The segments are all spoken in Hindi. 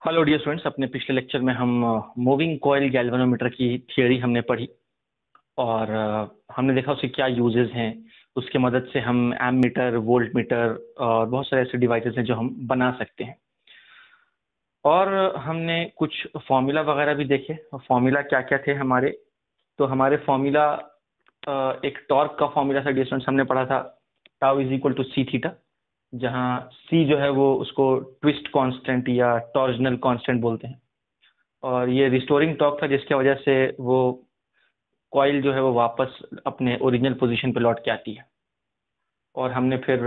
Hello dear students. अपने पिछले लेक्चर में हम मूविंग कॉइल गैल्वेनोमीटर की थियोरी हमने पढ़ी और हमने देखा उसके क्या यूजेस हैं। उसके मदद से हम एमीटर, वोल्ट मीटर और बहुत सारे ऐसे डिवाइसेस हैं जो हम बना सकते हैं। और हमने कुछ फॉर्मूला वगैरह भी देखे। फॉर्मूला क्या क्या थे हमारे, तो हमारे फॉर्मूला एक टॉर्क का फॉर्मूला था डियर स्टूडेंट्स, हमने पढ़ा था tau is equal to C theta, जहाँ सी जो है वो उसको ट्विस्ट कांस्टेंट या टॉर्जनल कांस्टेंट बोलते हैं। और ये रिस्टोरिंग टॉर्क था जिसकी वजह से वो कॉइल जो है वो वापस अपने ओरिजिनल पोजीशन पे लौट के आती है। और हमने फिर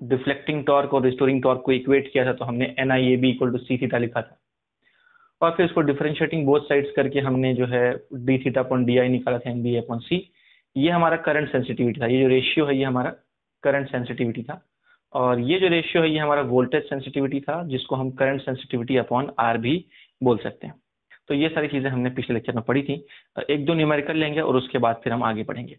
डिफ्लेक्टिंग टॉर्क और रिस्टोरिंग टॉर्क को इक्वेट किया था, तो हमने N I A B equal to C theta लिखा था। और फिर उसको डिफरेंशिएटिंग बोथ साइड्स करके हमने जो है D theta upon D I निकाला था, एन बी अपॉन सी। ये हमारा करंट सेंसिटिविटी था। ये जो रेशियो है ये हमारा करंट सेंसिटिविटी था। और ये जो रेशियो है ये हमारा वोल्टेज सेंसिटिविटी था, जिसको हम करंट सेंसिटिविटी अपॉन आर भी बोल सकते हैं। तो ये सारी चीजें हमने पिछले लेक्चर में पढ़ी थी। एक दो न्यूमेरिकल लेंगे और उसके बाद फिर हम आगे बढ़ेंगे।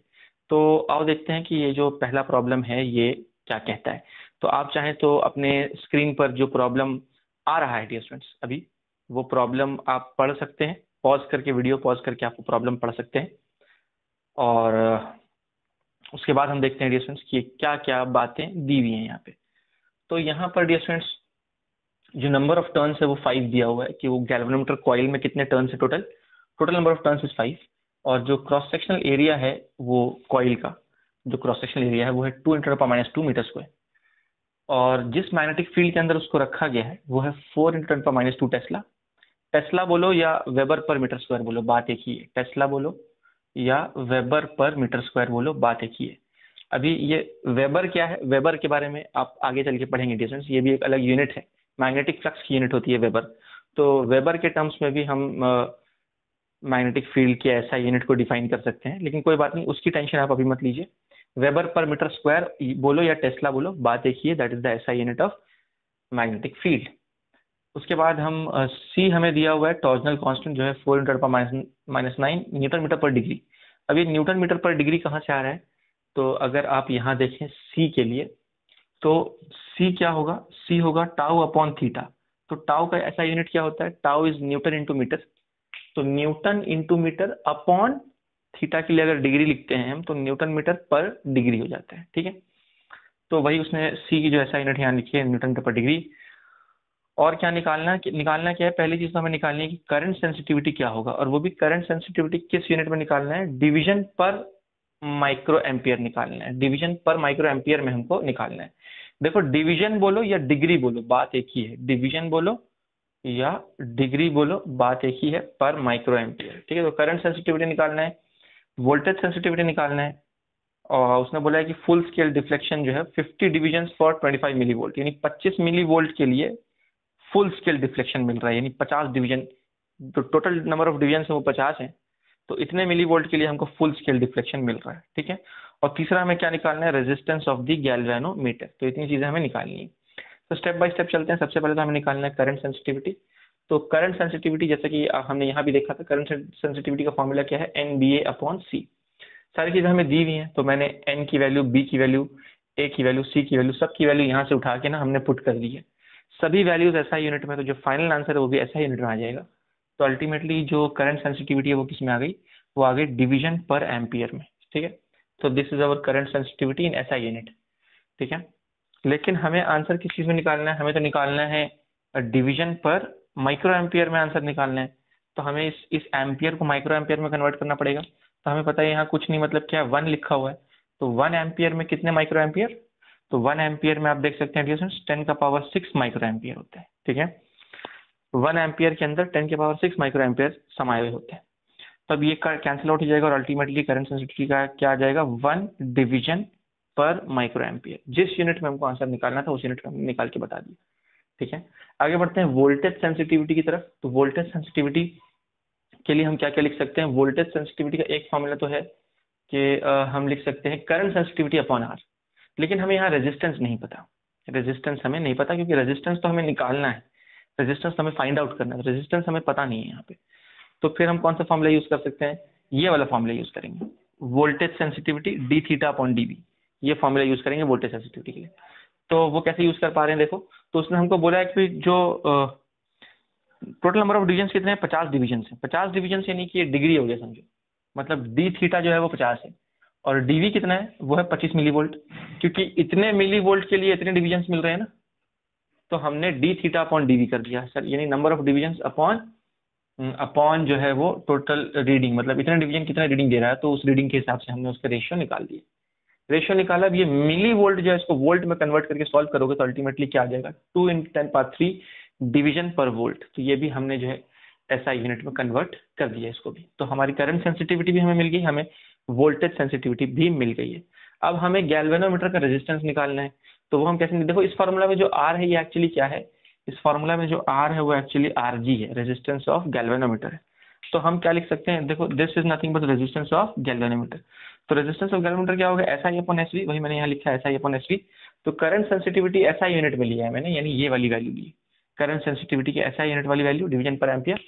तो आओ देखते हैं कि ये जो पहला प्रॉब्लम है ये क्या कहता है। तो आप चाहें तो अपने स्क्रीन पर जो प्रॉब्लम आ रहा है डियर स्टूडेंट्स अभी, वो प्रॉब्लम आप पढ़ सकते हैं। पॉज करके, वीडियो पॉज करके आप प्रॉब्लम पढ़ सकते हैं। और उसके बाद हम देखते हैं डियर स्टूडेंट्स कि क्या क्या बातें दी हुई हैं यहाँ पे। तो यहाँ पर डियर स्टूडेंट्स जो नंबर ऑफ टर्न्स है वो 5 दिया हुआ है कि वो गैल्वेनोमीटर कॉइल में कितने टर्न्स है total. Total number of turns is 5। और जो क्रॉस सेक्शनल एरिया है वो कॉइल का जो क्रॉस सेक्शनल एरिया है वो है 2 × 10⁻² मीटर स्क्वायर। और जिस मैग्नेटिक फील्ड के अंदर उसको रखा गया है वो है 4 × 10⁻² टेस्ला। टेस्ला बोलो या वेबर पर मीटर स्क्वायर बोलो, बात एक ही है। टेस्ला बोलो या वेबर पर मीटर स्क्वायर बोलो, बात एक ही है। अभी ये वेबर क्या है, वेबर के बारे में आप आगे चल के पढ़ेंगे डिस्टेंस। ये भी एक अलग यूनिट है, मैग्नेटिक फ्लक्स की यूनिट होती है वेबर। तो वेबर के टर्म्स में भी हम मैग्नेटिक फील्ड के ऐसा यूनिट को डिफाइन कर सकते हैं, लेकिन कोई बात नहीं, उसकी टेंशन आप अभी मत लीजिए। वेबर पर मीटर स्क्वायर बोलो या टेस्ला बोलो, बात एक ही है। दैट इज द ऐसा यूनिट ऑफ मैग्नेटिक फील्ड। उसके बाद हम सी हमें दिया हुआ है टॉर्जनल कांस्टेंट जो है 4 × 10⁻⁹ न्यूटन मीटर पर डिग्री। अब ये न्यूटन मीटर पर डिग्री कहाँ से आ रहा है, तो अगर आप यहाँ देखें सी के लिए, तो सी क्या होगा, सी होगा टाउ अपॉन थीटा। तो टाउ का ऐसा यूनिट क्या होता है, tau is newton into metre. तो newton into metre upon theta के लिए अगर डिग्री लिखते हैं हम तो न्यूटन मीटर पर डिग्री हो जाता है। ठीक है, तो वही उसने सी की जो ऐसा यूनिट यहाँ लिखी है, न्यूटन मीटर पर डिग्री। और क्या निकालना क्या है, पहली चीज तो हमें निकालनी है कि करंट सेंसिटिविटी क्या होगा। और वो भी करंट सेंसिटिविटी किस यूनिट में निकालना है, डिवीजन पर माइक्रो एम्पियर निकालना है। डिवीजन पर माइक्रो एम्पियर में हमको निकालना है। देखो डिवीजन बोलो या डिग्री बोलो, बात एक ही है। डिवीजन बोलो या डिग्री बोलो, बात एक ही है, पर माइक्रो एम्पियर। ठीक है, तो करंट सेंसिटिविटी निकालना है, वोल्टेज सेंसिटिविटी निकालना है। और उसने बोला है कि फुल स्केल डिफ्लेक्शन जो है 50 डिविजन फॉर 25 मिली वोल्ट, यानी 25 मिली वोल्ट के लिए फुल स्केल डिफ्लेक्शन मिल रहा है, यानी 50 डिवीजन। तो टोटल नंबर ऑफ डिवीजन है वो 50 है, तो इतने मिली वोल्ट के लिए हमको फुल स्केल डिफ्लेक्शन मिल रहा है। ठीक है, और तीसरा हमें क्या निकालना है, रेजिस्टेंस ऑफ द गैल्वेनोमीटर। तो इतनी चीजें हमें निकालनी है। तो स्टेप बाय स्टेप चलते हैं। सबसे पहले तो हमें निकालना है करंट सेंसिटिविटी। तो करंट सेंसिटिविटी जैसा कि हमने यहाँ भी देखा था, करंट सेंसिटिविटी का फॉर्मूला क्या है, एन बी ए अपॉन सी। सारी चीजें हमें दी हुई हैं, तो मैंने एन की वैल्यू, बी की वैल्यू, ए की वैल्यू, सी की वैल्यू, सब की वैल्यू यहाँ से उठा के ना हमने पुट कर दी है। सभी वैल्यूज ऐसा यूनिट में, तो जो फाइनल आंसर है वो भी ऐसा यूनिट में आ जाएगा। तो अल्टीमेटली जो करंट सेंसिटिविटी है वो किस में आ गई, वो आ गई डिवीजन पर एम्पियर में। ठीक है, तो this is our current sensitivity in SI unit. ठीक है, लेकिन हमें आंसर किस चीज में निकालना है, हमें तो निकालना है डिवीजन पर माइक्रो एम्पियर में आंसर निकालना है। तो हमें इस एम्पियर को माइक्रो एम्पियर में कन्वर्ट करना पड़ेगा। तो हमें पता है यहाँ कुछ नहीं, मतलब क्या, 1 लिखा हुआ है। तो 1 एम्पियर में कितने माइक्रो एम्पियर, तो 1 एम्पियर में आप देख सकते हैं 10⁻⁶ माइक्रो एम्पियर होता है। ठीक है, 1 एम्पियर के अंदर 10⁻⁶ माइक्रो एम्पियर समाये हुए होते हैं। तब ये कैंसिल आउट हो जाएगा और अल्टीमेटली करंट सेंसिटिविटी का क्या आ जाएगा, 1 डिवीजन पर माइक्रो एम्पियर। जिस यूनिट में हमको आंसर निकालना था उस यूनिट में हमने निकाल के बता दिया। ठीक है, आगे बढ़ते हैं वोल्टेज सेंसिटिविटी की तरफ। तो वोल्टेज सेंसिटिविटी के लिए हम क्या क्या लिख सकते हैं, वोल्टेज सेंसिटिविटी का एक फॉर्मूला तो है कि हम लिख सकते हैं करंट सेंसिटिविटी अपॉन आर। लेकिन हमें यहाँ रेजिस्टेंस नहीं पता, रेजिस्टेंस हमें नहीं पता, क्योंकि रेजिस्टेंस तो हमें निकालना है, रेजिस्टेंस हमें फाइंड आउट करना है, रेजिस्टेंस हमें पता नहीं है यहाँ पे। तो फिर हम कौन सा फॉर्मूला यूज कर सकते हैं, ये वाला फॉर्मूला यूज करेंगे, voltage sensitivity D theta upon D B. ये फॉर्मूला यूज करेंगे वोल्टेज सेंसिटिविटी के लिए। तो वो कैसे यूज कर पा रहे हैं देखो। तो उसने हमको बोला है कि जो टोटल नंबर ऑफ डिवीजन कितने हैं? 50 डिवीजन है। 50 डिवीजन यानी कि ये डिग्री हो गया समझो, मतलब डी थीटा जो है वो 50 है, और डीवी कितना है? वो है 25 मिली वोल्ट, क्योंकि इतने मिली वोल्ट के लिए इतने डिवीजन मिल रहे हैं ना, तो हमने डी थीटा अपॉन डीवी कर दिया सर, यानी नंबर ऑफ डिवीजन अपॉन जो है वो टोटल रीडिंग, मतलब इतना डिवीजन कितना रीडिंग दे रहा है, तो उस रीडिंग के हिसाब से हमने उसका रेशियो निकाल दिया। रेशियो निकाला, अब ये मिली वोल्ट जो है इसको वोल्ट में कन्वर्ट करके सॉल्व करोगे तो अल्टीमेटली क्या आ जाएगा? 2 × 10⁻³ डिवीजन पर वोल्ट। तो ये भी हमने जो है एसआई यूनिट में कन्वर्ट कर दिया इसको भी। तो हमारी करंट सेंसिटिविटी भी हमें मिल गई, हमें वोल्टेज सेंसिटिविटी भी मिल गई है। अब हमें गैल्वेनोमीटर का रेजिस्टेंस निकालना है, तो वो हम कैसे? देखो इस फॉर्मूला में जो आर है ये एक्चुअली क्या है? इस फॉर्मूला में जो आर है वो एक्चुअली आर जी है, रेजिस्टेंस ऑफ गैल्वेनोमीटर है। तो हम क्या लिख सकते हैं? देखो this is nothing but resistance of galvanometer. तो रेजिस्टेंस ऑफ गैल्वेनोमीटर क्या होगा? S I upon S V, वही मैंने यहाँ लिखा है S I upon S V. तो current sensitivity S I unit में लिया है मैंने, यानी ये वाली वैल्यू ली, करंट सेंसिटिविटी की एस आई यूनिट वाली वैल्यू डिवीजन पर एम्पियर,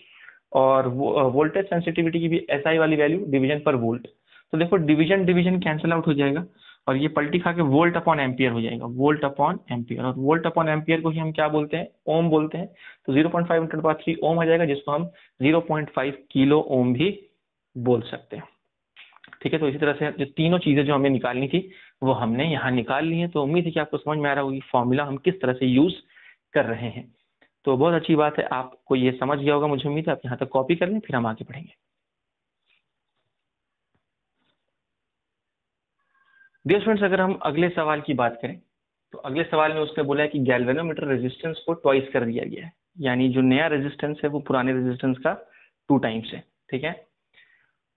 और वोल्टेज सेंसिटिविटी की भी एस आई वाली वैल्यू डिवीजन पर वोल्ट। तो देखो डिवीजन डिवीजन कैंसिल आउट हो जाएगा, और ये पलटी खा के वोल्ट अपॉन एम्पियर हो जाएगा, वोल्ट अपॉन एम्पियर। और वोल्ट अपॉन एम्पियर को ही हम क्या बोलते हैं? ओम बोलते हैं। तो 0.5 × 10⁻³ ओम आ जाएगा, जिसको हम 0.5 किलो ओम भी बोल सकते हैं। ठीक है, तो इसी तरह से जो तीनों चीजें जो हमें निकालनी थी वो हमने यहाँ निकाल ली है। तो उम्मीद है कि आपको समझ में आ रहा होगी फॉर्मूला हम किस तरह से यूज कर रहे हैं। तो बहुत अच्छी बात है, आपको ये समझ गया होगा, मुझे उम्मीद है। आप यहाँ तक कॉपी कर लें, फिर हम आगे बढ़ेंगे। डियर स्टूडेंट्स, अगर हम अगले सवाल की बात करें तो अगले सवाल में उसने बोला है कि गैल्वेनोमीटर रेजिस्टेंस को ट्वाइस कर दिया गया है, यानी जो नया रेजिस्टेंस है वो पुराने रेजिस्टेंस का 2 टाइम्स है। ठीक है,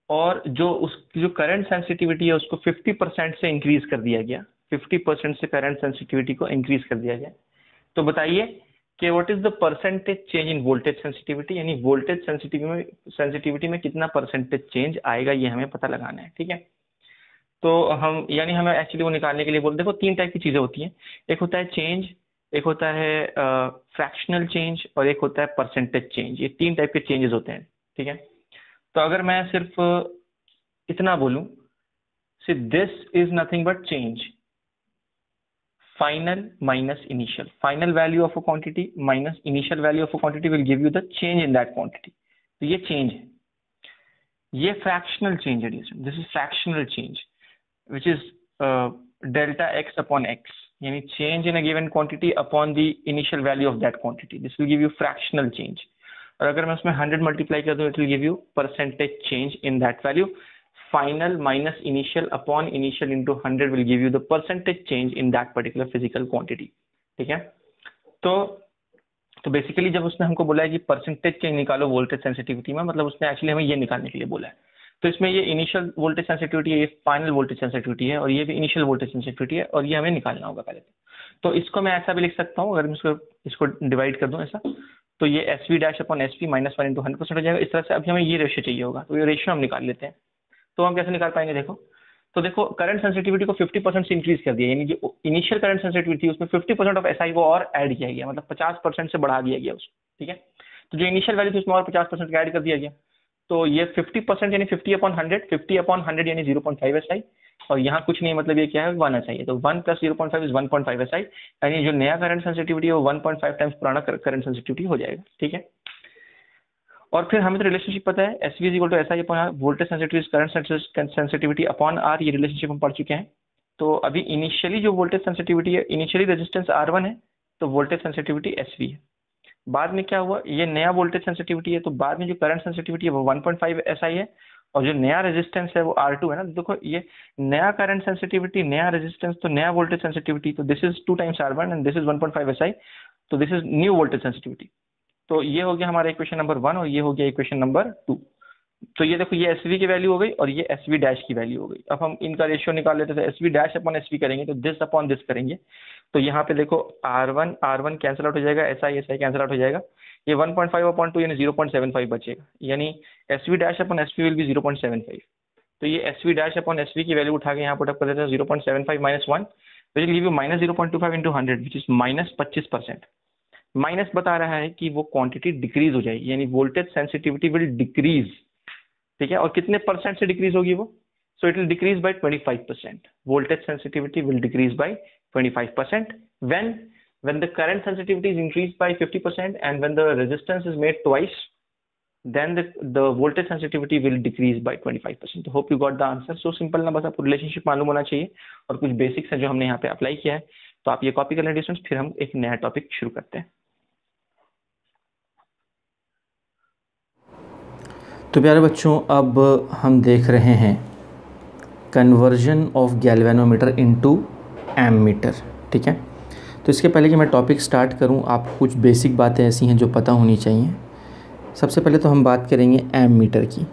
और जो उसकी जो करंट सेंसिटिविटी है उसको 50% से इंक्रीज कर दिया गया, 50% से करंट सेंसिटिविटी को इंक्रीज कर दिया गया। तो बताइए कि what is the percentage change in voltage sensitivity, यानी वोल्टेज सेंसिटिविटी में कितना परसेंटेज चेंज आएगा, ये हमें पता लगाना है। ठीक है, तो हम यानी हमें एक्चुअली वो निकालने के लिए बोल, देखो 3 टाइप की चीजें होती हैं, एक होता है चेंज, एक होता है फ्रैक्शनल चेंज, और एक होता है परसेंटेज चेंज। ये 3 टाइप के चेंजेस होते हैं। ठीक है, तो अगर मैं सिर्फ इतना बोलूं, see this is nothing but change, final minus initial, final value of a quantity minus initial value of a quantity will give you the change in that quantity. तो ये चेंज है, ये फ्रैक्शनल चेंज है। This is fractional change which is delta x upon x, yani change in a given quantity upon the initial value of that quantity. This will give you fractional change. और अगर मैं उसमें 100 मल्टीप्लाई कर दूं, it will give you percentage change in that value. Final minus initial upon initial into 100 will give you the percentage change in that particular physical quantity. ठीक है, तो बेसिकली जब उसने हमको बोला है कि परसेंटेज चेंज निकालो वोल्टेज सेंसिटिविटी में, मतलब उसने एक्चुअली हमें ये निकालने के लिए बोला है। तो इसमें ये इनिशियल वोल्टेज सेंसिटिविटी है, ये फाइनल वोल्टेज सेंसिटिविटी है, और ये भी इनिशियल वोल्टेज सेंसिटिविटी है, और ये हमें निकालना होगा पहले। तो इसको मैं ऐसा भी लिख सकता हूँ, अगर मैं इसको डिवाइड कर दूं ऐसा, तो ये S V dash upon S P minus 1 × 100% हो जाएगा। इस तरह से अभी हमें ये रेशियो चाहिए होगा, तो ये रेशियो हम निकाल लेते हैं। तो हम कैसे निकाल पाएंगे? देखो, तो देखो करंट सेंसिटिविटी को 50% से इंक्रीज कर दिया, यानी जो इनिशियल करंट सेंसिटिविटी थी उसमें 50% ऑफ एसआई वो और ऐड किया गया, मतलब 50% से बढ़ा दिया गया उसको। ठीक है, तो जो इनिशियल वैल्यू थी उसमें और 50% ऐड कर दिया गया। तो ये 50% यानी 50/100, 50/100 यानी 0.5 एसआई, और यहाँ कुछ नहीं, मतलब ये क्या है? 1 एसआई है। तो 1 + 0.5 इज 1.5 एसआई, यानी जो नया करंट सेंसिटिविटी है वो 1.5 टाइम्स पुराना करंट सेंसिटिविटी हो जाएगा। ठीक है, और फिर हमें तो रिलेशनशिप पता है, S V is equal to S I upon R, voltage sensitivity current sensitivity upon R, ये रिलेशनशिप हम पढ़ चुके हैं। तो अभी इनिशियली जो वोल्टेज सेंसिटिविटी है, इनिशियली रेजिस्टेंस R1 है, तो वोल्टेज सेंसिटिविटी SV है। बाद में क्या हुआ? ये नया वोल्टेज सेंसिटिविटी है, तो बाद में जो करंट सेंसिटिविटी है वो 1.5 SI है, और जो नया रेजिस्टेंस है वो R2 है ना। देखो ये नया करंट सेंसिटिविटी, नया रेजिस्टेंस, तो नया वोल्टेज सेंसिटिविटी, तो this is 2 times R1 and this is 1.5 SI, तो this is new voltage sensitivity. तो ये हो गया हमारा इक्वेशन नंबर 1, और ये हो गया इक्वेशन नंबर 2। तो ये देखो, ये SV की वैल्यू हो गई और ये SV डैश की वैल्यू हो गई। अब हम इनका रेशियो निकाल लेते थे, SV डैश अपॉन SV करेंगे तो दिस अपॉन दिस करेंगे। तो यहाँ पे देखो R1 कैंसिल आउट हो जाएगा, SI कैंसिल आउट हो जाएगा, ये 1.5/2 यानी 0.75 बचेगा, यानी SV dash upon SV will be 0.75। तो ये SV डैश अपॉन SV की वैल्यू उठा के यहाँ पुट अप कर देते हैं, 0.75 - 1 will give you -0.25 × 100 which is -25%। Minus बता रहा है कि वो क्वांटिटी डिक्रीज हो जाएगी, यानी वोल्टेज सेंसिटिविटी विल डिक्रीज। ठीक है, और कितने परसेंट से डिक्रीज होगी वो? So it will decrease by 25%। Voltage sensitivity will decrease by 25% when When the current sensitivity is increased by 50% and when the resistance is made twice, then the voltage sensitivity will decrease by 25%. Hope you got the answer. So simple ना, बस आपको रिलेशनशिप मालूम होना चाहिए और कुछ बेसिक्स हैं जो हमने यहाँ पे अप्लाई किया है. तो आप ये कॉपी कर लें स्टूडेंट्स, फिर हम एक नया टॉपिक शुरू करते हैं. तो प्यारे बच्चों, अब हम देख रहे हैं conversion of galvanometer into ammeter. ठीक है, तो इसके पहले कि मैं टॉपिक स्टार्ट करूं, आप कुछ बेसिक बातें ऐसी हैं जो पता होनी चाहिए. सबसे पहले तो हम बात करेंगे एमीटर की.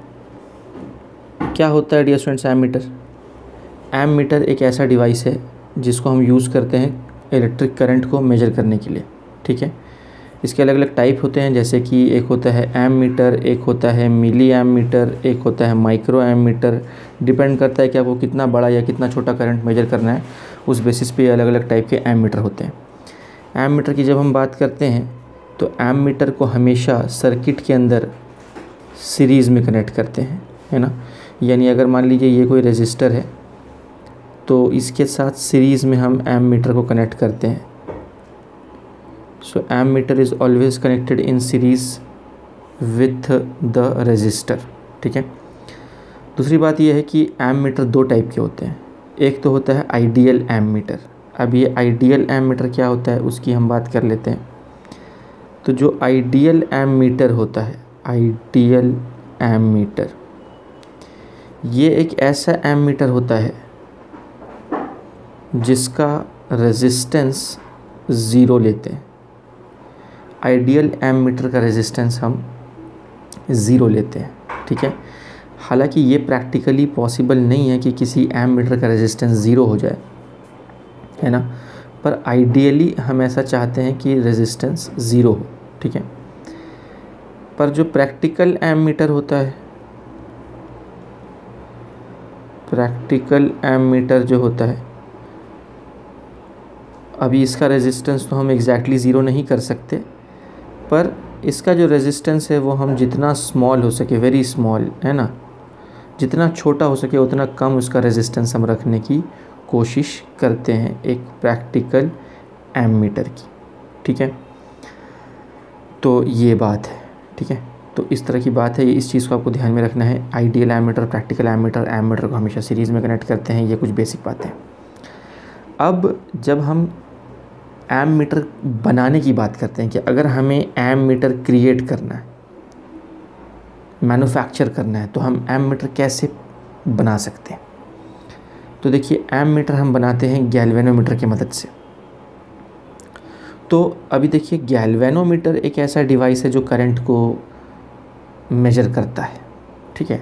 क्या होता है डियर स्टूडेंट्स एमीटर? एमीटर एक ऐसा डिवाइस है जिसको हम यूज़ करते हैं इलेक्ट्रिक करंट को मेजर करने के लिए. ठीक है, इसके अलग अलग टाइप होते हैं, जैसे कि एक होता है एमीटर, एक होता है मिली एमीटर, एक होता है माइक्रो एमीटर. डिपेंड करता है कि आपको कितना बड़ा या कितना छोटा करंट मेजर करना है, उस बेसिस पे अलग अलग टाइप के एमीटर होते हैं. एमीटर की जब हम बात करते हैं तो एमीटर को हमेशा सर्किट के अंदर सीरीज़ में कनेक्ट करते हैं, है ना. यानी अगर मान लीजिए ये कोई रेजिस्टर है तो इसके साथ सीरीज़ में हम एमीटर को कनेक्ट करते हैं. So ammeter is always connected in series with the resistor. ठीक है, दूसरी बात यह है कि एमीटर दो टाइप के होते हैं. एक तो होता है आइडियल एमीटर. अब ये आइडियल एमीटर क्या होता है उसकी हम बात कर लेते हैं. तो जो आइडियल एमीटर होता है, आइडियल एमीटर, ये एक ऐसा एमीटर होता है जिसका रेजिस्टेंस ज़ीरो लेते हैं. आइडियल एमीटर का रेजिस्टेंस हम ज़ीरो लेते हैं. ठीक है, हालांकि ये प्रैक्टिकली पॉसिबल नहीं है कि किसी एमीटर का रेजिस्टेंस ज़ीरो हो जाए, है ना, पर आइडियली हम ऐसा चाहते हैं कि रेजिस्टेंस ज़ीरो हो. ठीक है, पर जो प्रैक्टिकल एमीटर होता है, प्रैक्टिकल एमीटर जो होता है, अभी इसका रेजिस्टेंस तो हम एग्जैक्टली ज़ीरो नहीं कर सकते, पर इसका जो रेजिस्टेंस है वो हम जितना स्मॉल हो सके, वेरी स्मॉल, है ना, जितना छोटा हो सके उतना कम उसका रेजिस्टेंस हम रखने की कोशिश करते हैं एक प्रैक्टिकल एमीटर की. ठीक है, तो ये बात है. ठीक है, तो इस तरह की बात है, इस चीज़ को आपको ध्यान में रखना है. Ideal ammeter, practical ammeter, ammeter को हमेशा सीरीज़ में कनेक्ट करते हैं. ये कुछ बेसिक बातें. अब जब हम एमीटर बनाने की बात करते हैं कि अगर हमें एमीटर क्रिएट करना है, मैन्युफैक्चर करना है, तो हम एमीटर कैसे बना सकते हैं. तो देखिए, एमीटर हम बनाते हैं गैल्वेनोमीटर की मदद से. तो अभी देखिए, गैल्वेनोमीटर एक ऐसा डिवाइस है जो करंट को मेजर करता है. ठीक है,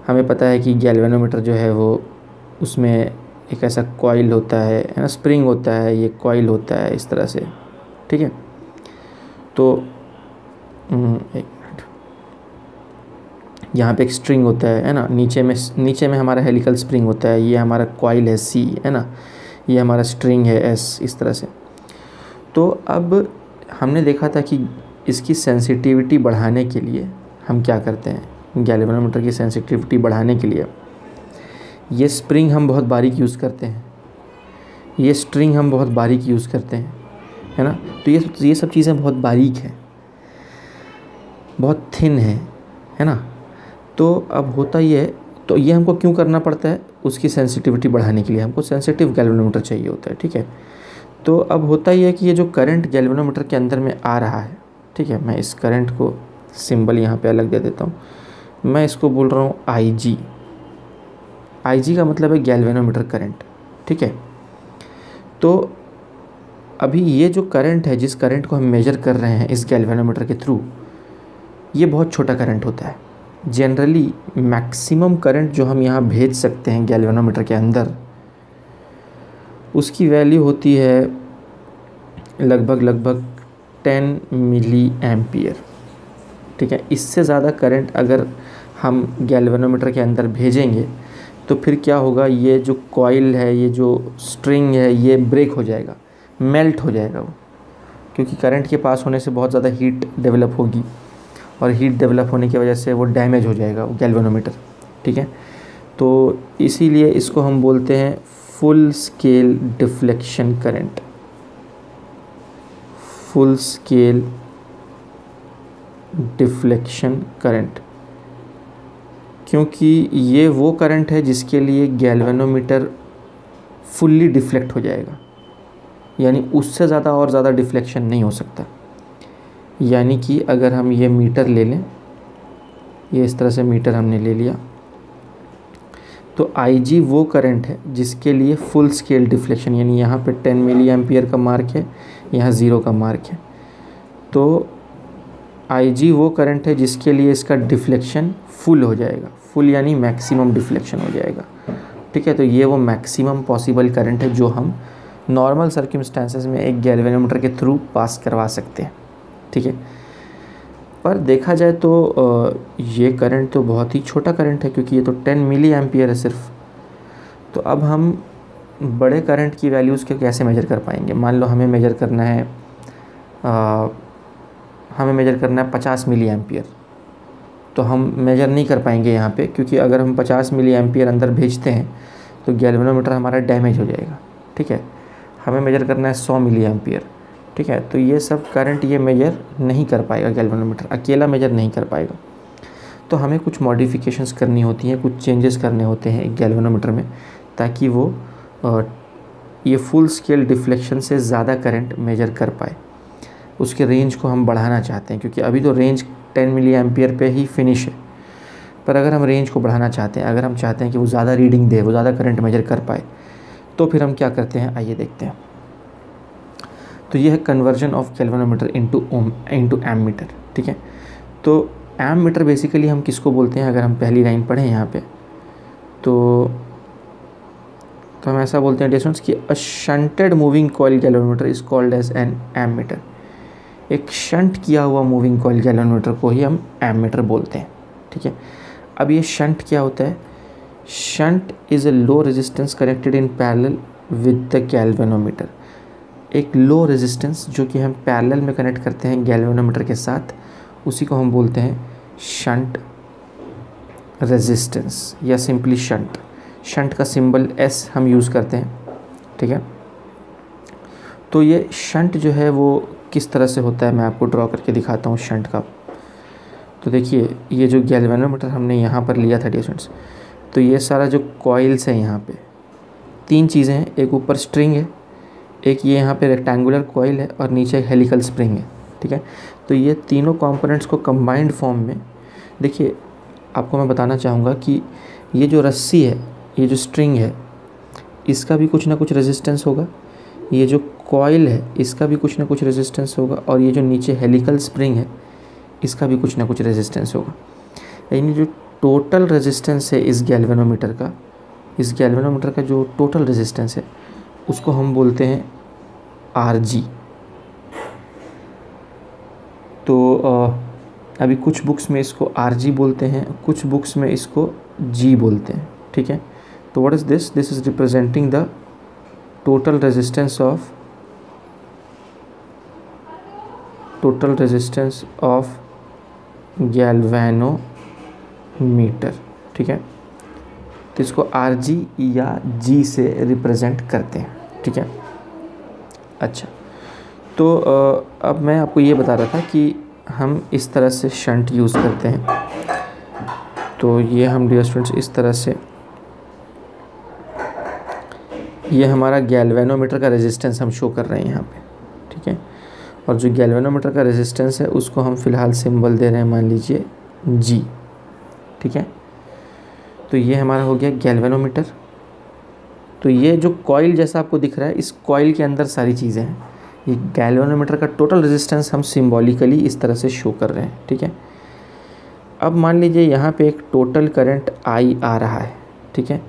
हमें पता है कि गैल्वेनोमीटर जो है वो, उसमें एक ऐसा कॉइल होता है ना, स्प्रिंग होता है, ये कॉइल होता है इस तरह से. ठीक है, तो एक मिनट, यहाँ पे एक स्ट्रिंग होता है ना, नीचे में हमारा हेलिकल स्प्रिंग होता है. ये हमारा कॉइल है C, है ना, ये हमारा स्ट्रिंग है S, इस तरह से. तो अब हमने देखा था कि इसकी सेंसिटिविटी बढ़ाने के लिए हम क्या करते हैं, गैल्वेनोमीटर की सेंसिटिविटी बढ़ाने के लिए ये स्प्रिंग हम बहुत बारीक यूज़ करते हैं, ये स्ट्रिंग हम बहुत बारीक यूज़ करते हैं, है ना. तो ये सब चीज़ें बहुत बारीक हैं, बहुत थिन है ना. तो अब होता ये है, तो ये हमको क्यों करना पड़ता है, उसकी सेंसिटिविटी बढ़ाने के लिए हमको सेंसिटिव गैल्वेनोमीटर चाहिए होता है. ठीक है, तो अब होता ये है कि ये जो करंट गैल्वेनोमीटर के अंदर में आ रहा है, ठीक है, मैं इस करंट को सिंबल यहाँ पे अलग दे देता हूँ. मैं इसको बोल रहा हूँ IG. IG का मतलब है गैल्वेनोमीटर करंट. ठीक है, तो अभी ये जो करंट है, जिस करंट को हम मेजर कर रहे हैं इस गैल्वेनोमीटर के थ्रू, ये बहुत छोटा करंट होता है. जनरली मैक्सिमम करंट जो हम यहाँ भेज सकते हैं गैल्वेनोमीटर के अंदर, उसकी वैल्यू होती है लगभग 10 मिली एम्पियर. ठीक है, इससे ज़्यादा करंट अगर हम गैल्वेनोमीटर के अंदर भेजेंगे तो फिर क्या होगा, ये जो कॉइल है, ये जो स्ट्रिंग है, ये ब्रेक हो जाएगा, मेल्ट हो जाएगा वो, क्योंकि करंट के पास होने से बहुत ज़्यादा हीट डेवलप होगी और हीट डेवलप होने की वजह से वो डैमेज हो जाएगा वो गैल्वेनोमीटर. ठीक है, तो इसीलिए इसको हम बोलते हैं full scale deflection current. Full scale deflection current, क्योंकि ये वो करंट है जिसके लिए गैल्वेनोमीटर फुल्ली डिफ्लेक्ट हो जाएगा, यानी उससे ज़्यादा और ज़्यादा डिफ्लेक्शन नहीं हो सकता। यानी कि अगर हम ये मीटर ले लें, ये इस तरह से मीटर हमने ले लिया, तो IG वो करंट है जिसके लिए फुल स्केल डिफ्लेक्शन, यानी यहाँ पे 10 मिली एम्पियर का मार्क है, यहाँ 0 का मार्क है, तो IG वो करंट है जिसके लिए इसका डिफ्लेक्शन फुल हो जाएगा, फुल यानी मैक्सिमम डिफ्लेक्शन हो जाएगा। ठीक है, तो ये वो मैक्सिमम पॉसिबल करंट है जो हम नॉर्मल सर्कमस्टेंसेस में एक गैल्वेनोमीटर के थ्रू पास करवा सकते हैं। ठीक है, पर देखा जाए तो ये करंट तो बहुत ही छोटा करंट है, क्योंकि ये तो 10 मिली एम्पियर है सिर्फ। तो अब हम बड़े करंट की वैल्यूज़ के कैसे मेजर कर पाएंगे? मान लो हमें मेजर करना है 50 मिली एम्पियर, तो हम मेजर नहीं कर पाएंगे यहाँ पे, क्योंकि अगर हम 50 मिली एम्पियर अंदर भेजते हैं तो गैल्वेनोमीटर हमारा डैमेज हो जाएगा। ठीक है, हमें मेजर करना है 100 मिली एम्पियर। ठीक है, तो ये सब करंट ये मेजर नहीं कर पाएगा, गैल्वेनोमीटर अकेला मेजर नहीं कर पाएगा। तो हमें कुछ मॉडिफिकेशंस करनी होती हैं, कुछ चेंजेस करने होते हैं एक गैल्वेनोमीटर में, ताकि वो ये फुल स्केल डिफ्लेक्शन से ज़्यादा करंट मेजर कर पाए। उसके रेंज को हम बढ़ाना चाहते हैं, क्योंकि अभी तो रेंज 10 मिली एम्पियर पे ही फिनिश है, पर अगर हम रेंज को बढ़ाना चाहते हैं, अगर हम चाहते हैं कि वो ज़्यादा रीडिंग दे, वो ज़्यादा करंट मेजर कर पाए, तो फिर हम क्या करते हैं, आइए देखते हैं। तो ये है conversion of galvanometer into ammeter. ठीक है, तो एमीटर बेसिकली हम किसको बोलते हैं? अगर हम पहली लाइन पढ़ें यहाँ पे, तो हम ऐसा बोलते हैं डियर स्टूडेंट्स कि a shunted moving coil galvanometer is called as an ammeter. एक शंट किया हुआ मूविंग कॉइल गैल्वेनोमीटर को ही हम एमीटर बोलते हैं। ठीक है, अब ये शंट क्या होता है? Shunt is a low resistance connected in parallel with the galvanometer. एक लो रेजिस्टेंस जो कि हम पैरेलल में कनेक्ट करते हैं गैल्वेनोमीटर के साथ, उसी को हम बोलते हैं शंट रेजिस्टेंस या सिंपली शंट। शंट का सिंबल S हम यूज़ करते हैं। ठीक है, तो ये शंट जो है वो किस तरह से होता है, मैं आपको ड्रॉ करके दिखाता हूँ शंट का। तो देखिए, ये जो गैल्वेनोमीटर हमने यहाँ पर लिया था डियर स्टूडेंट्स, तो ये सारा जो कॉइल्स है यहाँ पे 3 चीज़ें हैं। एक ऊपर स्ट्रिंग है, एक ये यहाँ पे रेक्टेंगुलर कॉइल है, और नीचे हेलिकल स्प्रिंग है। ठीक है, तो ये तीनों कंपोनेंट्स को कंबाइंड फॉर्म में, देखिए आपको मैं बताना चाहूँगा कि ये जो रस्सी है, ये जो स्ट्रिंग है, इसका भी कुछ ना कुछ रेजिस्टेंस होगा, ये जो कॉइल है इसका भी कुछ ना कुछ रेजिस्टेंस होगा, और ये जो नीचे हेलिकल स्प्रिंग है इसका भी कुछ ना कुछ रेजिस्टेंस होगा। यानी जो टोटल रेजिस्टेंस है इस गैल्वेनोमीटर का जो टोटल रेजिस्टेंस है उसको हम बोलते हैं RG। तो अभी कुछ बुक्स में इसको RG बोलते हैं, कुछ बुक्स में इसको G बोलते हैं। ठीक है, तो what is this? This is representing the total resistance of galvanometer. ठीक है, तो इसको RG या G से रिप्रेजेंट करते हैं। ठीक है, अच्छा, तो अब मैं आपको ये बता रहा था कि हम इस तरह से शंट यूज़ करते हैं। तो ये हम डियर स्टूडेंट्स इस तरह से, ये हमारा गैल्वेनोमीटर का रेजिस्टेंस हम शो कर रहे हैं यहाँ पे। ठीक है, और जो गैल्वेनोमीटर का रेजिस्टेंस है उसको हम फ़िलहाल सिंबल दे रहे हैं, मान लीजिए G। ठीक है, तो ये हमारा हो गया गैल्वेनोमीटर। तो ये जो कॉइल जैसा आपको दिख रहा है, इस कॉइल के अंदर सारी चीज़ें हैं। ये गैल्वेनोमीटर का टोटल रेजिस्टेंस हम सिंबॉलिकली इस तरह से शो कर रहे हैं। ठीक है, अब मान लीजिए यहाँ पे एक टोटल करंट I आ रहा है। ठीक है,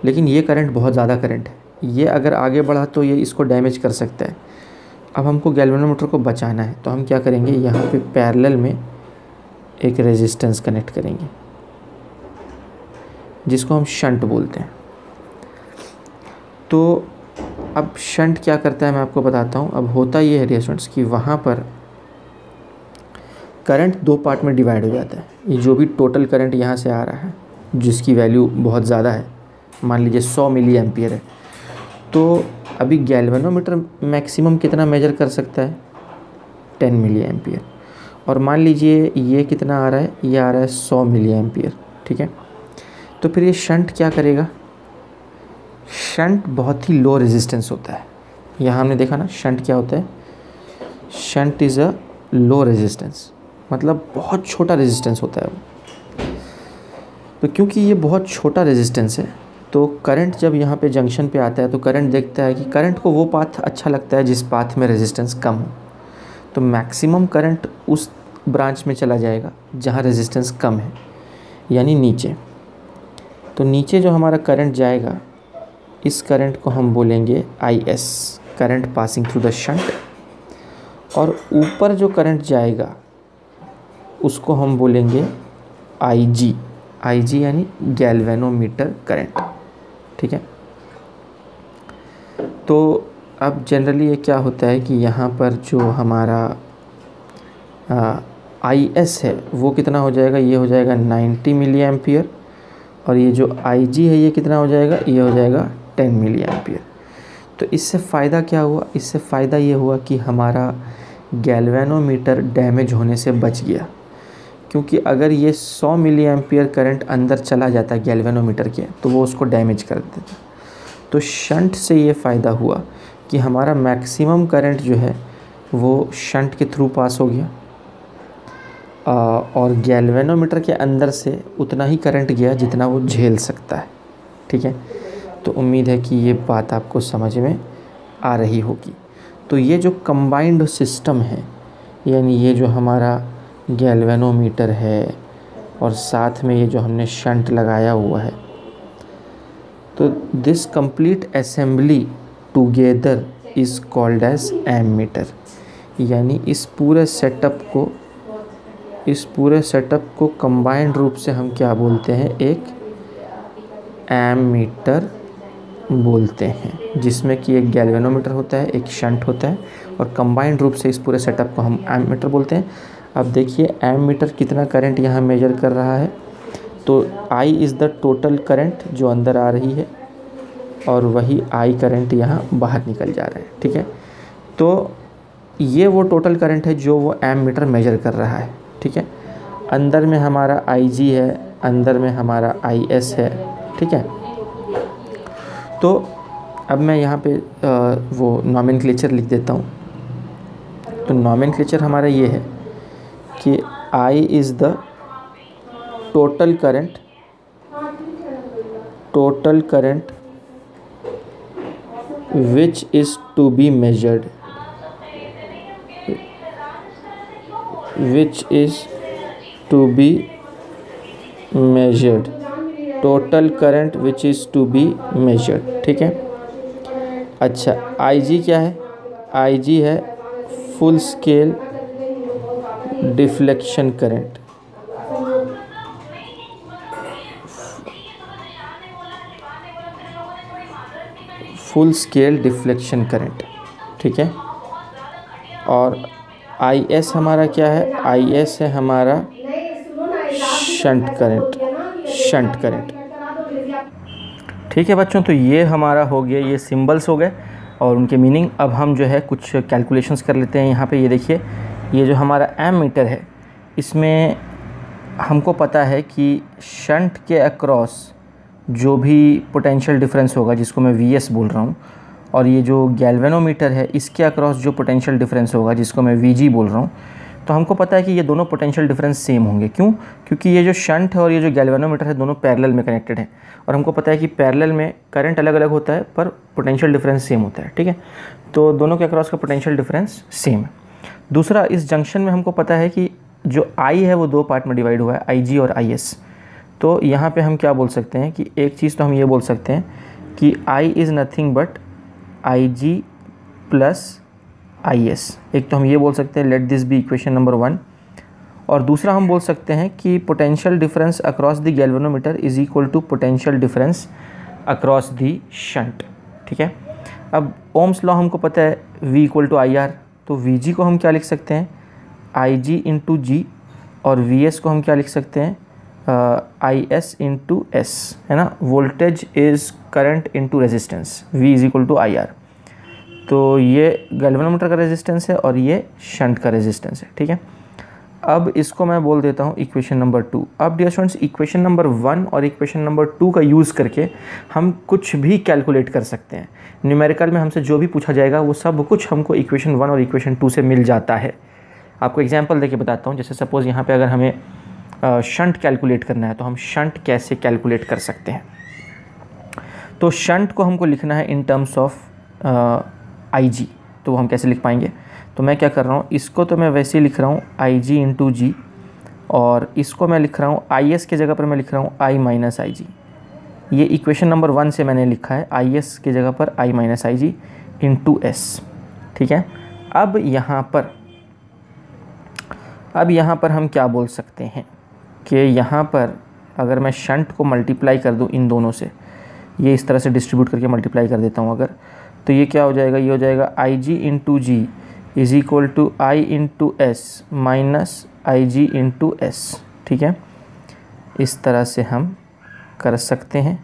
लेकिन ये करंट बहुत ज़्यादा करंट है, ये अगर आगे बढ़ा तो ये इसको डैमेज कर सकता है। अब हमको गैल्वेनोमीटर को बचाना है, तो हम क्या करेंगे, यहाँ पे पैरेलल में एक रेजिस्टेंस कनेक्ट करेंगे जिसको हम शंट बोलते हैं। तो अब शंट क्या करता है मैं आपको बताता हूँ। अब होता ये है डियर स्टूडेंट्स कि वहाँ पर करंट 2 पार्ट में डिवाइड हो जाता है। ये जो भी टोटल करंट यहाँ से आ रहा है जिसकी वैल्यू बहुत ज़्यादा है, मान लीजिए 100 मिली एम्पियर है, तो अभी गैल्वेनोमीटर मैक्सिमम कितना मेजर कर सकता है? 10 मिली एम्पियर। और मान लीजिए ये कितना आ रहा है, ये आ रहा है 100 मिली एम्पियर, ठीक है। तो फिर ये शंट क्या करेगा, शंट बहुत ही लो रेजिस्टेंस होता है। यहाँ हमने देखा ना शंट क्या होता है, shunt is a low resistance, मतलब बहुत छोटा रेजिस्टेंस होता है। तो क्योंकि ये बहुत छोटा रेजिस्टेंस है तो करंट जब यहाँ पे जंक्शन पे आता है तो करंट देखता है कि करंट को वो पाथ अच्छा लगता है जिस पाथ में रेजिस्टेंस कम हो, तो मैक्सिमम करंट उस ब्रांच में चला जाएगा जहाँ रेजिस्टेंस कम है, यानी नीचे। तो नीचे जो हमारा करंट जाएगा, इस करंट को हम बोलेंगे IS, current passing through the shunt. और ऊपर जो करंट जाएगा उसको हम बोलेंगे IG, IG यानी गैल्वेनोमीटर करंट, ठीक है। तो अब जनरली ये क्या होता है कि यहाँ पर जो हमारा IS है वो कितना हो जाएगा, ये हो जाएगा 90 मिली एम्पियर, और ये जो IG है ये कितना हो जाएगा, ये हो जाएगा 10 मिली एम्पियर। तो इससे फ़ायदा क्या हुआ, इससे फ़ायदा ये हुआ कि हमारा गैल्वेनोमीटर डैमेज होने से बच गया, क्योंकि अगर ये 100 मिली एम्पियर करंट अंदर चला जाता है गैल्वेनोमीटर के तो वो उसको डैमेज कर देता। तो शंट से ये फ़ायदा हुआ कि हमारा मैक्सिमम करंट जो है वो शंट के थ्रू पास हो गया, और गैल्वेनोमीटर के अंदर से उतना ही करंट गया जितना वो झेल सकता है, ठीक है। तो उम्मीद है कि ये बात आपको समझ में आ रही होगी। तो ये जो कंबाइंड सिस्टम है, यानी ये जो हमारा गैल्वेनोमीटर है और साथ में ये जो हमने शंट लगाया हुआ है, तो this complete assembly together is called as ammeter. यानी इस पूरे सेटअप को कंबाइंड रूप से हम क्या बोलते हैं, एक एमीटर बोलते हैं, जिसमें कि एक गैल्वेनोमीटर होता है, एक शंट होता है, और कंबाइंड रूप से इस पूरे सेटअप को हम एमीटर बोलते हैं। अब देखिए एमीटर कितना करंट यहाँ मेजर कर रहा है, तो I is the total current जो अंदर आ रही है, और वही I करंट यहाँ बाहर निकल जा रहा है, ठीक है। तो ये वो टोटल करंट है जो वो एमीटर मेजर कर रहा है, ठीक है। अंदर में हमारा IG है, अंदर में हमारा IS है, ठीक है। तो अब मैं यहाँ पे वो नॉमेनक्लेचर लिख देता हूँ। तो नॉमेनक्लेचर हमारा ये है कि I is the total current which is to be measured, total current which is to be measured, ठीक है। अच्छा IG क्या है, IG है full scale deflection current, full scale deflection current, ठीक है। और IS हमारा क्या है, IS है हमारा शंट करंट, ठीक है बच्चों। तो ये हमारा हो गया, ये सिंबल्स हो गए और उनके मीनिंग। अब हम जो है कुछ कैलकुलेशंस कर लेते हैं। यहाँ पे ये देखिए, ये जो हमारा एमीटर है इसमें हमको पता है कि शंट के अक्रॉस जो भी पोटेंशियल डिफरेंस होगा, जिसको मैं VS बोल रहा हूँ, और ये जो गैल्वेनोमीटर है इसके अक्रॉस जो पोटेंशियल डिफरेंस होगा, जिसको मैं VG बोल रहा हूँ, तो हमको पता है कि ये दोनों पोटेंशियल डिफरेंस सेम होंगे। क्यों? क्योंकि ये जो शंट है और ये जो गैल्वेनोमीटर है दोनों पैरेलल में कनेक्टेड हैं, और हमको पता है कि पैरेलल में करंट अलग अलग होता है पर पोटेंशियल डिफरेंस सेम होता है, ठीक है। तो दोनों के अक्रॉस का पोटेंशियल डिफरेंस सेम है। दूसरा, इस जंक्शन में हमको पता है कि जो I है वो दो पार्ट में डिवाइड हुआ है, IG और IS। तो यहाँ पे हम क्या बोल सकते हैं कि एक चीज़ तो हम ये बोल सकते हैं कि I is nothing but IG plus IS। एक तो हम ये बोल सकते हैं, let this be equation number 1। और दूसरा हम बोल सकते हैं कि potential difference across the galvanometer is equal to potential difference across the shunt, ठीक है। अब ओम्स लॉ हमको पता है V इक्वल टू IR, तो VG को हम क्या लिख सकते हैं, IG इंटू G, और VS को हम क्या लिख सकते हैं, IS इंटू S, है ना। Voltage is current into resistance, V is equal to IR। तो ये गैल्वेनोमीटर का रेजिस्टेंस है और ये शंट का रेजिस्टेंस है, ठीक है। अब इसको मैं बोल देता हूँ इक्वेशन नंबर 2। अब डियर स्टूडेंट्स, इक्वेशन नंबर 1 और इक्वेशन नंबर 2 का यूज़ करके हम कुछ भी कैलकुलेट कर सकते हैं। न्यूमेरिकल में हमसे जो भी पूछा जाएगा वो सब कुछ हमको इक्वेशन 1 और इक्वेशन 2 से मिल जाता है। आपको एग्जांपल देके बताता हूँ। जैसे सपोज़ यहाँ पे अगर हमें शंट कैलकुलेट करना है तो हम शंट कैसे कैलकुलेट कर सकते हैं। तो शंट को हमको लिखना है इन टर्म्स ऑफ IG। तो हम कैसे लिख पाएंगे? तो मैं क्या कर रहा हूँ, इसको तो मैं वैसे ही लिख रहा हूँ IG इंटू जी, और इसको मैं लिख रहा हूँ IS के जगह पर मैं लिख रहा हूँ I माइनस IG। ये इक्वेशन नंबर 1 से मैंने लिखा है IS के जगह पर I minus IG into S, ठीक है। अब यहाँ पर हम क्या बोल सकते हैं कि यहाँ पर अगर मैं शंट को मल्टीप्लाई कर दूँ इन दोनों से, ये इस तरह से डिस्ट्रीब्यूट करके मल्टीप्लाई कर देता हूँ अगर, तो ये क्या हो जाएगा, ये हो जाएगा IG into G is equal to I into S minus IG into S, ठीक है। इस तरह से हम कर सकते हैं।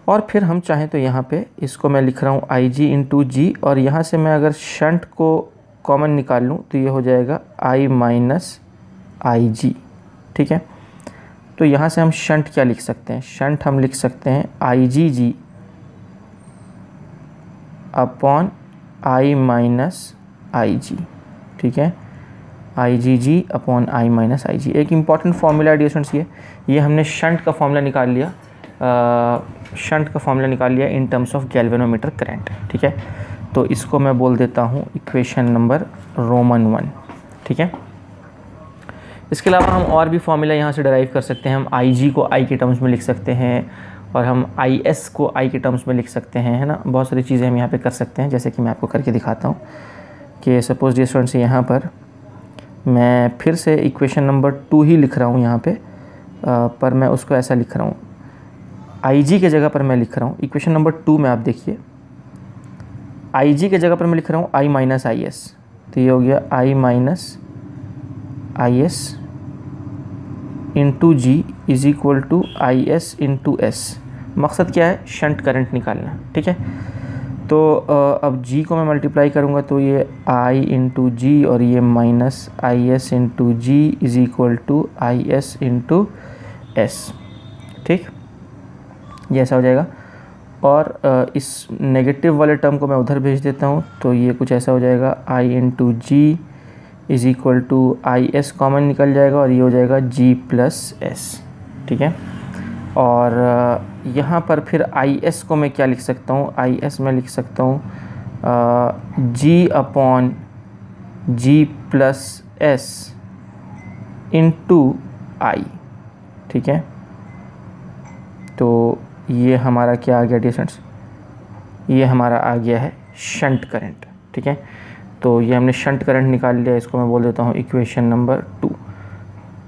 और फिर हम चाहें तो यहाँ पे इसको मैं लिख रहा हूँ IG इंटू जी, और यहाँ से मैं अगर शंट को कॉमन निकाल लूँ तो ये हो जाएगा I माइनस IG, ठीक है। तो यहाँ से हम शंट क्या लिख सकते हैं? शंट हम लिख सकते हैं IgG upon I minus IG, ठीक है। IgG upon I minus IG। एक इम्पॉर्टेंट फार्मूला डियर स्टूडेंट्स, ये हमने शंट का फार्मूला निकाल लिया, in terms of galvanometer current, ठीक है। तो इसको मैं बोल देता हूँ इक्वेशन नंबर रोमन 1, ठीक है। इसके अलावा हम और भी फार्मूला यहाँ से डिराइव कर सकते हैं। हम IG को I के टर्म्स में लिख सकते हैं, और हम IS को I के टर्म्स में लिख सकते हैं, है ना। बहुत सारी चीज़ें हम यहाँ पे कर सकते हैं, जैसे कि मैं आपको करके दिखाता हूँ कि सपोज़ डियर स्टूडेंट्स यहाँ पर मैं फिर से इक्वेशन नंबर 2 ही लिख रहा हूँ यहाँ पे, पर मैं उसको ऐसा लिख रहा हूँ, IG के जगह पर मैं लिख रहा हूँ इक्वेशन नंबर 2 में, आप देखिए IG के जगह पर मैं लिख रहा हूँ I माइनस IS, तो ये हो गया I minus IS into G is equal to IS into S. मकसद क्या है? शंट करंट निकालना, ठीक है। तो अब G को मैं मल्टीप्लाई करूँगा तो ये I इंटू जी, और ये minus IS into G is equal to IS into S, ठीक, ये ऐसा हो जाएगा। और इस नेगेटिव वाले टर्म को मैं उधर भेज देता हूँ, तो ये कुछ ऐसा हो जाएगा I into G is equal to IS common निकल जाएगा, और ये हो जाएगा G प्लस एस, ठीक है। और यहाँ पर फिर IS को मैं क्या लिख सकता हूँ? IS में लिख सकता हूँ G upon G plus S into I, ठीक है। तो ये हमारा क्या आ गया डियर स्टूडेंट्स? ये हमारा आ गया है शंट करंट, ठीक है। तो ये हमने शंट करंट निकाल लिया, इसको मैं बोल देता हूँ इक्वेशन नंबर 2।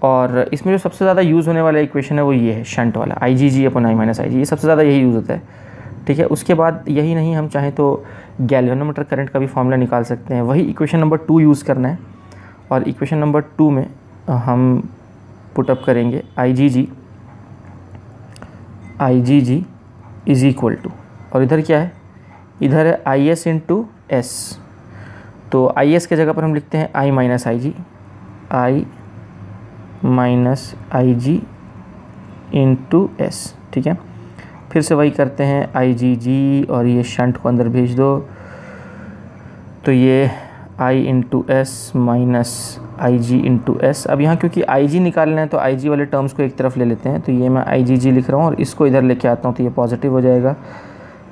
और इसमें जो सबसे ज़्यादा यूज़ होने वाला इक्वेशन है वो ये है शंट वाला, IgG upon I minus IG, ये सबसे ज़्यादा यही यूज़ होता है, ठीक है। उसके बाद यही नहीं, हम चाहें तो गैल्वेनोमीटर करंट का भी फार्मूला निकाल सकते हैं। वही इक्वेशन नंबर 2 यूज़ करना है, और इक्वेशन नंबर 2 में हम पुटअप करेंगे IgG इज़ इक्वल टू, और इधर क्या है? इधर है IS इंटू एस। तो IS के जगह पर हम लिखते हैं I minus IG, I minus IG into S, ठीक है। फिर से वही करते हैं IgG, और ये शंट को अंदर भेज दो, तो ये I into S minus IG into S. अब यहाँ क्योंकि IG निकालना है तो IG वाले टर्म्स को एक तरफ ले लेते हैं, तो ये मैं IgG लिख रहा हूँ, और इसको इधर लेके आता हूँ तो ये पॉजिटिव हो जाएगा,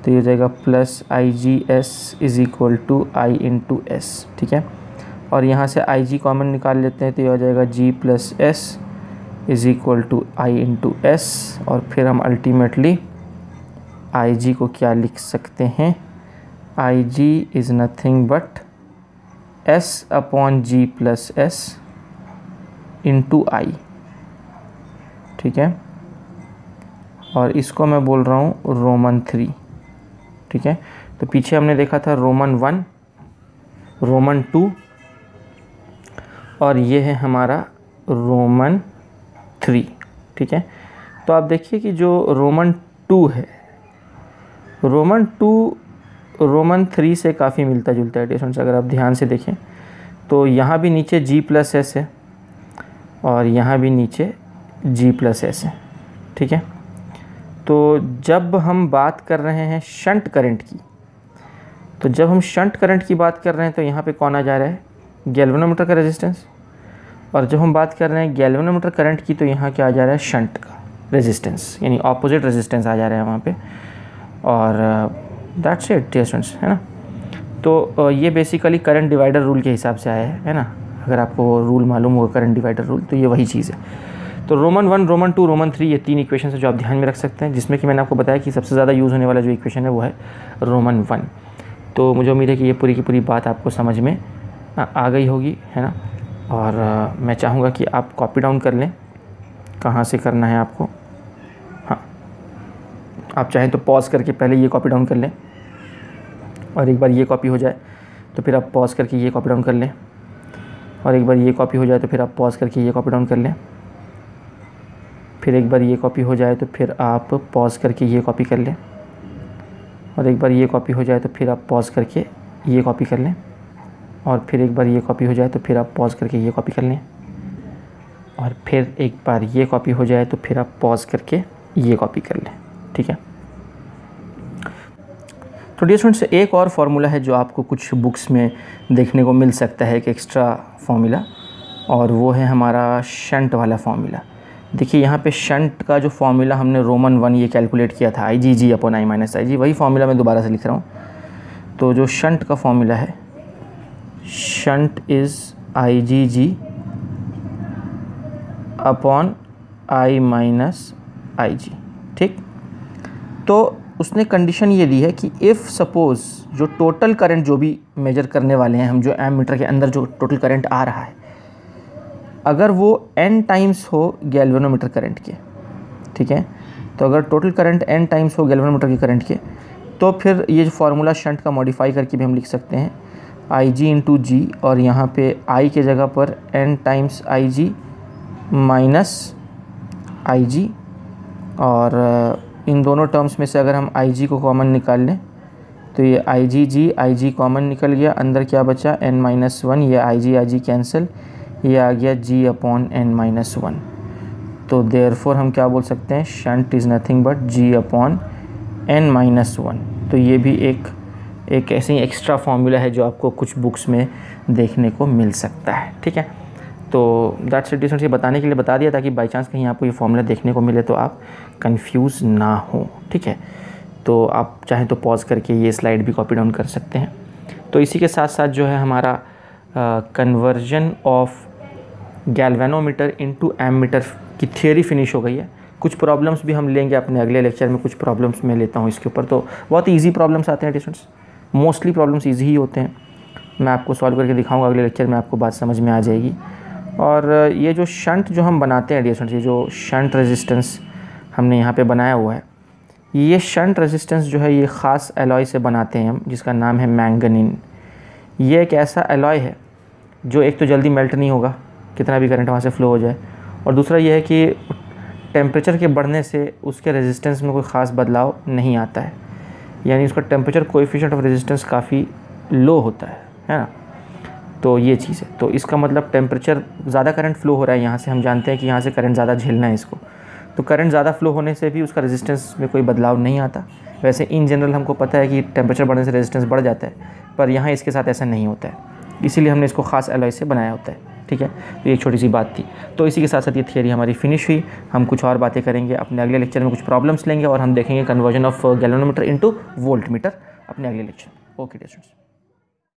तो ये हो जाएगा plus IgS is equal to I into S, ठीक है। और यहाँ से IG कॉमन निकाल लेते हैं, तो ये हो जाएगा G plus S is equal to I into S. और फिर हम अल्टीमेटली IG को क्या लिख सकते हैं? IG is nothing but S upon G plus S into I, ठीक है। और इसको मैं बोल रहा हूँ रोमन 3, ठीक है। तो पीछे हमने देखा था रोमन 1, रोमन 2, और ये है हमारा रोमन 3, ठीक है। तो आप देखिए कि जो रोमन 2 है, रोमन 2 रोमन 3 से काफ़ी मिलता जुलता है डियर स्टूडेंट्स। अगर आप ध्यान से देखें तो यहाँ भी नीचे G+S है और यहाँ भी नीचे G+S है, ठीक है। तो जब हम बात कर रहे हैं शंट करंट की, तो जब हम शंट करंट की बात कर रहे हैं तो यहाँ पे कौन आ जा रहा है, गैल्वेनोमीटर का रेजिस्टेंस। और जब हम बात कर रहे हैं गैल्वेनोमीटर करंट की तो यहाँ क्या आ जा रहा है, शंट का रेजिस्टेंस, यानी ऑपोजिट रेजिस्टेंस आ जा रहा है वहाँ पे। और दैट्स इट डियर स्टूडेंट्स, है ना। तो ये बेसिकली करंट डिवाइडर रूल के हिसाब से आया है ना। अगर आपको रूल मालूम होगा करंट डिवाइडर रूल, तो ये वही चीज़ है। तो रोमन 1, रोमन 2, रोमन 3 ये 3 इक्वेशन है जो आप ध्यान में रख सकते हैं, जिसमें कि मैंने आपको बताया कि सबसे ज़्यादा यूज़ होने वाला जो इक्वेशन है वो है रोमन 1। तो मुझे उम्मीद है कि ये पूरी की पूरी बात आपको समझ में आ गई होगी, है ना। और मैं चाहूँगा कि आप कॉपी डाउन कर लें, कहाँ से करना है आपको। हाँ, आप चाहें तो पॉज करके पहले ये कॉपी डाउन कर लें, और एक बार ये कॉपी हो जाए तो फिर आप पॉज करके ये कॉपी डाउन कर लें, और एक बार ये कॉपी हो जाए तो फिर आप पॉज करके ये कॉपी डाउन कर लें, फिर एक बार ये कॉपी हो जाए तो फिर आप पॉज करके ये कॉपी कर लें, और एक बार ये कॉपी हो जाए तो फिर आप पॉज करके ये कॉपी कर लें, और फिर एक बार ये कॉपी हो जाए तो फिर आप पॉज करके ये कॉपी कर लें, और फिर एक बार ये कॉपी हो जाए तो फिर आप पॉज करके ये कॉपी कर लें, ठीक है। तो डियर स्टूडेंट्स, एक और फार्मूला है जो आपको कुछ बुक्स में देखने को मिल सकता है, एक एक्स्ट्रा फार्मूला, और वो है हमारा शंट वाला फार्मूला। देखिए यहाँ पे शंट का जो फार्मूला हमने रोमन 1 ये कैलकुलेट किया था, IgG/I - Ig, वही फार्मूला मैं दोबारा से लिख रहा हूँ। तो जो शंट का फार्मूला है, शंट इज़ IgG/I - Ig, ठीक। तो उसने कंडीशन ये दी है कि इफ़ सपोज़ जो टोटल करंट जो भी मेजर करने वाले हैं हम, जो एमीटर के अंदर जो टोटल करंट आ रहा है, अगर वो n टाइम्स हो गैल्वेनोमीटर करंट के, ठीक है। तो अगर टोटल करंट n टाइम्स हो गैल्वेनोमीटर के करंट के, तो फिर ये जो फार्मूला शंट का मॉडिफाई करके भी हम लिख सकते हैं Ig/G, और यहाँ पे I के जगह पर n times Ig minus Ig, और इन दोनों टर्म्स में से अगर हम Ig को कॉमन निकाल लें तो ये Ig कॉमन निकल गया, अंदर क्या बचा n-1, ये Ig कैंसिल, ये आ गया G/n-1। तो देयरफॉर हम क्या बोल सकते हैं, shunt is nothing but G/n-1। तो ये भी एक ऐसे ही एक्स्ट्रा फार्मूला है जो आपको कुछ बुक्स में देखने को मिल सकता है, ठीक है। तो दैट्स इट, ये बताने के लिए बता दिया ताकि बाई चांस कहीं आपको ये फार्मूला देखने को मिले तो आप कंफ्यूज ना हो, ठीक है। तो आप चाहें तो पॉज करके ये स्लाइड भी कॉपी डाउन कर सकते हैं। तो इसी के साथ साथ जो है हमारा conversion of galvanometer into ammeter की थियोरी फिनिश हो गई है। कुछ प्रॉब्लम्स भी हम लेंगे अपने अगले लेक्चर में, कुछ प्रॉब्लम्स मैं लेता हूँ इसके ऊपर। तो बहुत ईजी प्रॉब्लम्स आते हैं स्टूडेंट्स, मोस्टली प्रॉब्लम्स ईजी ही होते हैं। मैं आपको सॉल्व करके दिखाऊंगा अगले लेक्चर में, आपको बात समझ में आ जाएगी। और ये जो शंट जो हम बनाते हैं डियर स्टूडेंट्स, ये जो शंट रेजिस्टेंस हमने यहाँ पे बनाया हुआ है, ये शंट रेजिस्टेंस जो है ये ख़ास एलॉय से बनाते हैं हम, जिसका नाम है मैंगनीन। ये एक ऐसा एलॉय है जो एक तो जल्दी मेल्ट नहीं होगा कितना भी करंट वहाँ से फ़्लो हो जाए, और दूसरा ये है कि टेम्परेचर के बढ़ने से उसके रेजिस्टेंस में कोई ख़ास बदलाव नहीं आता है, यानी उसका टेम्परेचर कोएफिशिएंट ऑफ रेजिस्टेंस काफ़ी लो होता है ना। तो ये चीज़ है, तो इसका मतलब टेम्परेचर ज़्यादा करंट फ़्लो हो रहा है यहाँ से, हम जानते हैं कि यहाँ से करंट ज़्यादा झेलना है इसको, तो करंट ज़्यादा फ़्लो होने से भी उसका रेजिस्टेंस में कोई बदलाव नहीं आता। वैसे इन जनरल हमको पता है कि टेम्परेचर बढ़ने से रेजिस्टेंस बढ़ जाता है, पर यहाँ इसके साथ ऐसा नहीं होता है, इसीलिए हमने इसको ख़ास एलॉय से बनाया होता है, ठीक है। तो ये एक छोटी सी बात थी। तो इसी के साथ साथ ये थियरी हमारी फिनिश हुई। हम कुछ और बातें करेंगे अपने अगले लेक्चर में, कुछ प्रॉब्लम्स लेंगे और हम देखेंगे conversion of galvanometer into voltmeter अपने अगले लेक्चर। Okay dear students.